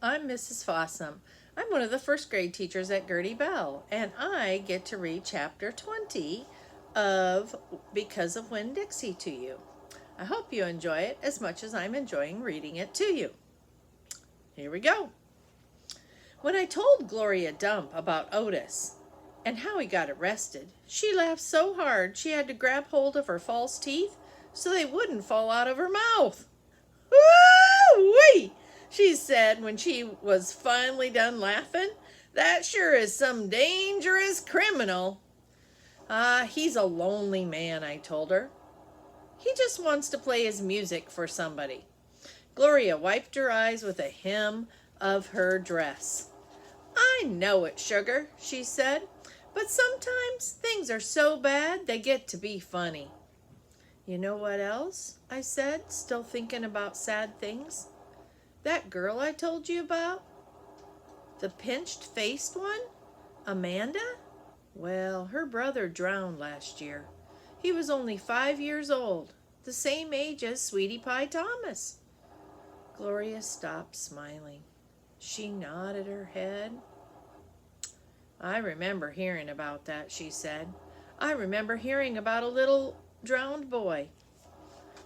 I'm Mrs. Fossum. I'm one of the first grade teachers at Gertie Bell, and I get to read chapter 20 of Because of Winn, Dixie to you. I hope you enjoy it as much as I'm enjoying reading it to you. Here we go. When I told Gloria Dump about Otis and how he got arrested, she laughed so hard she had to grab hold of her false teeth so they wouldn't fall out of her mouth. Woo-wee! She said when she was finally done laughing. That sure is some dangerous criminal. He's a lonely man, I told her. He just wants to play his music for somebody. Gloria wiped her eyes with a hem of her dress. I know it, sugar, she said, but sometimes things are so bad they get to be funny. You know what else? I said, still thinking about sad things. That girl I told you about? The pinched-faced one? Amanda? Well, her brother drowned last year. He was only 5 years old, the same age as Sweetie Pie Thomas. Gloria stopped smiling. She nodded her head. I remember hearing about that, she said. I remember hearing about a little drowned boy.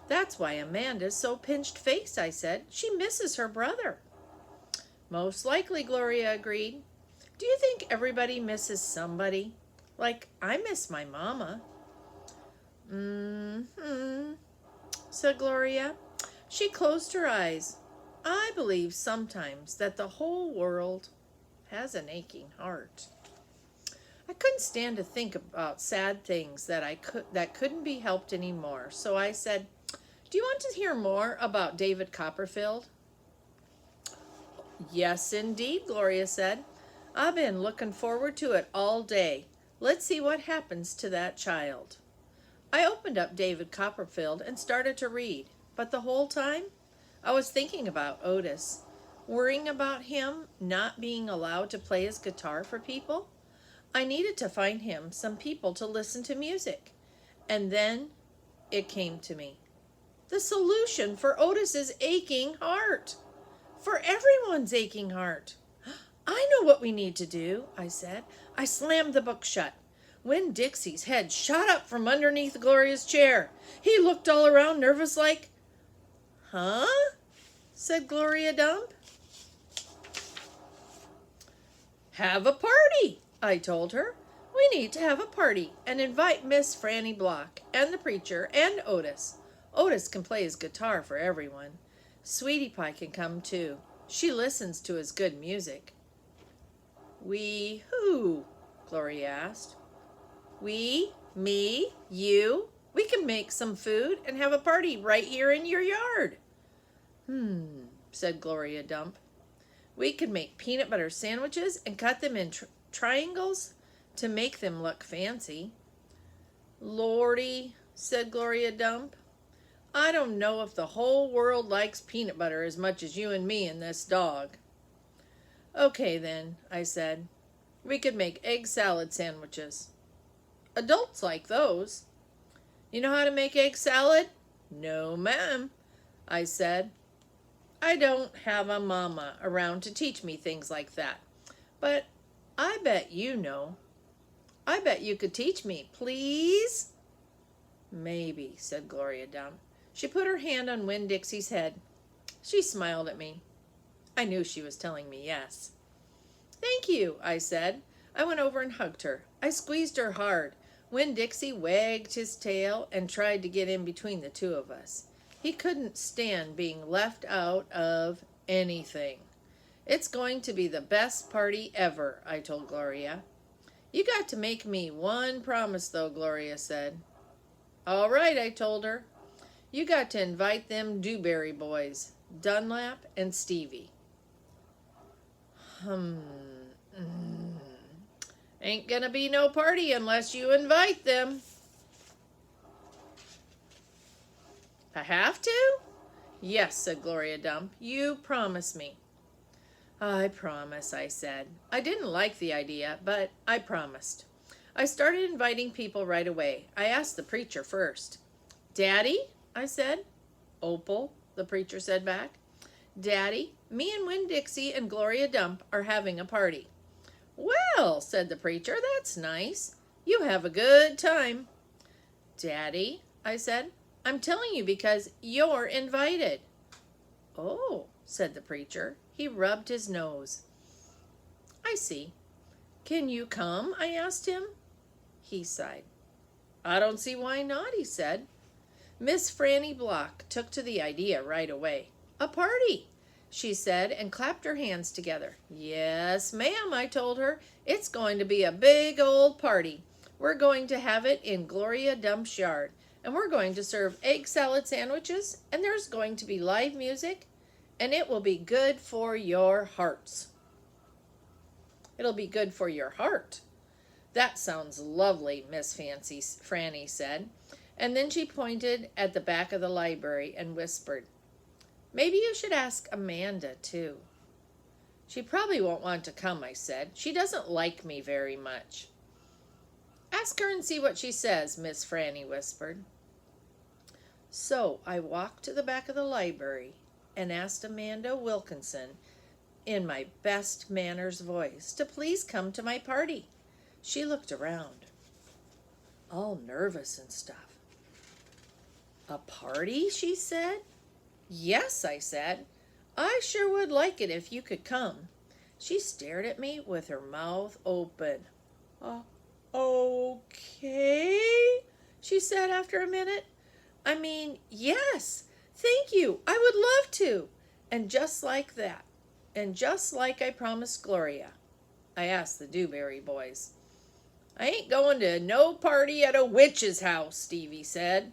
That's why Amanda's so pinched-faced, I said. She misses her brother. Most likely, Gloria agreed. Do you think everybody misses somebody? Like, I miss my mama. Said Gloria. She closed her eyes. I believe sometimes that the whole world has an aching heart. I couldn't stand to think about sad things that couldn't be helped anymore, so I said, do you want to hear more about David Copperfield? Yes, indeed, Gloria said. I've been looking forward to it all day. Let's see what happens to that child. I opened up David Copperfield and started to read, but the whole time I was thinking about Otis, worrying about him not being allowed to play his guitar for people. I needed to find him some people to listen to music. And then it came to me. The solution for Otis's aching heart. For everyone's aching heart. I know what we need to do, I said. I slammed the book shut. Winn Dixie's head shot up from underneath Gloria's chair. He looked all around nervous like, Huh? Said Gloria Dump. Have a party, I told her. We need to have a party and invite Miss Franny Block and the preacher and Otis. Otis can play his guitar for everyone. Sweetie Pie can come too. She listens to his good music. We who? Gloria asked. We, me, you. We can make some food and have a party right here in your yard. Said Gloria Dump. We could make peanut butter sandwiches and cut them in triangles to make them look fancy. Lordy, said Gloria Dump. I don't know if the whole world likes peanut butter as much as you and me and this dog. Okay then, I said. We could make egg salad sandwiches. Adults like those. You know how to make egg salad? No, ma'am, I said. I don't have a mama around to teach me things like that. But I bet you know. I bet you could teach me, please? Maybe, said Gloria Dump. She put her hand on Winn Dixie's head. She smiled at me. I knew she was telling me yes. Thank you, I said. I went over and hugged her. I squeezed her hard. Winn Dixie wagged his tail and tried to get in between the two of us. He couldn't stand being left out of anything. It's going to be the best party ever, I told Gloria. You got to make me one promise, though, Gloria said. All right, I told her. You got to invite them Dewberry boys, Dunlap and Stevie. Ain't gonna be no party unless you invite them. I have to? Yes, said Gloria Dump. You promise me. I promise, I said. I didn't like the idea, but I promised. I started inviting people right away. I asked the preacher first. Daddy? I said. Opal, the preacher said back. Daddy, me and Winn Dixie and Gloria Dump are having a party. Well, said the preacher, that's nice. You have a good time. Daddy, I said, I'm telling you because you're invited. Oh, said the preacher. He rubbed his nose. I see. Can you come? I asked him. He sighed. I don't see why not, he said. Miss Franny Block took to the idea right away. A party, she said, and clapped her hands together. Yes, ma'am, I told her. It's going to be a big old party. We're going to have it in Gloria Dump's yard, and we're going to serve egg salad sandwiches, and there's going to be live music, and it will be good for your hearts. It'll be good for your heart. That sounds lovely, Miss Franny said, and then she pointed at the back of the library and whispered, Maybe you should ask Amanda, too. She probably won't want to come, I said. She doesn't like me very much. Ask her and see what she says, Miss Franny whispered. So I walked to the back of the library and asked Amanda Wilkinson, in my best manners voice, to please come to my party. She looked around, all nervous and stuff. A party, she said. Yes, I said. I sure would like it if you could come. She stared at me with her mouth open. Okay, she said after a minute. I mean, yes, thank you. I would love to. And just like that, and just like I promised Gloria, I asked the Dewberry boys. I ain't going to no party at a witch's house, Stevie said.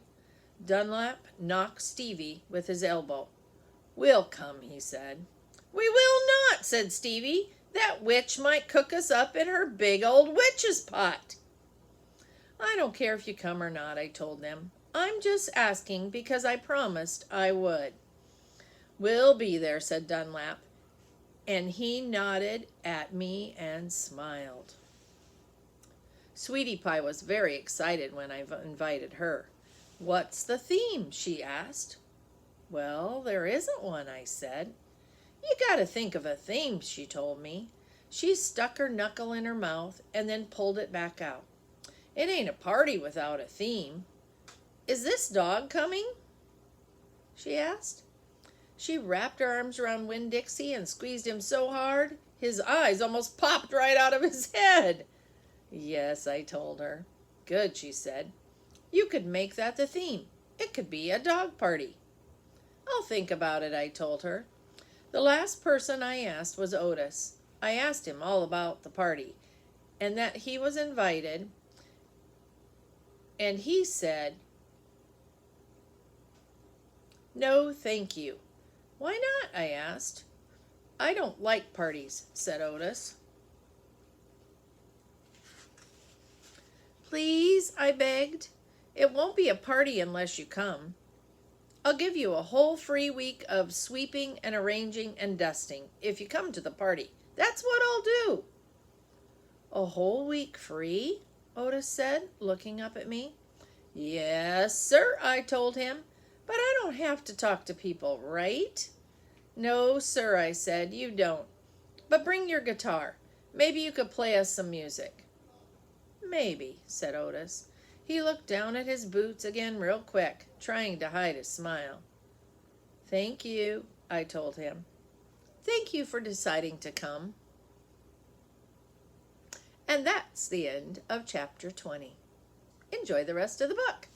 Dunlap knocked Stevie with his elbow. We'll come, he said. We will not, said Stevie. That witch might cook us up in her big old witch's pot. I don't care if you come or not, I told them. I'm just asking because I promised I would. We'll be there, said Dunlap, and he nodded at me and smiled. Sweetie Pie was very excited when I invited her. What's the theme? She asked. Well, there isn't one, I said. You got to think of a theme, she told me. She stuck her knuckle in her mouth and then pulled it back out. It ain't a party without a theme. Is this dog coming? She asked. She wrapped her arms around Winn Dixie and squeezed him so hard, his eyes almost popped right out of his head. Yes, I told her. Good, she said. You could make that the theme. It could be a dog party. I'll think about it, I told her. The last person I asked was Otis. I asked him all about the party and that he was invited, and he said, No, thank you. Why not? I asked. I don't like parties, said Otis. Please, I begged. It won't be a party unless you come. I'll give you a whole free week of sweeping and arranging and dusting if you come to the party. That's what I'll do. A whole week free? Otis said, looking up at me. Yes, sir, I told him, but I don't have to talk to people, right? No, sir, I said, you don't. But bring your guitar. Maybe you could play us some music. Maybe, said Otis. He looked down at his boots again real quick, trying to hide his smile. Thank you, I told him. Thank you for deciding to come. And that's the end of chapter 20. Enjoy the rest of the book.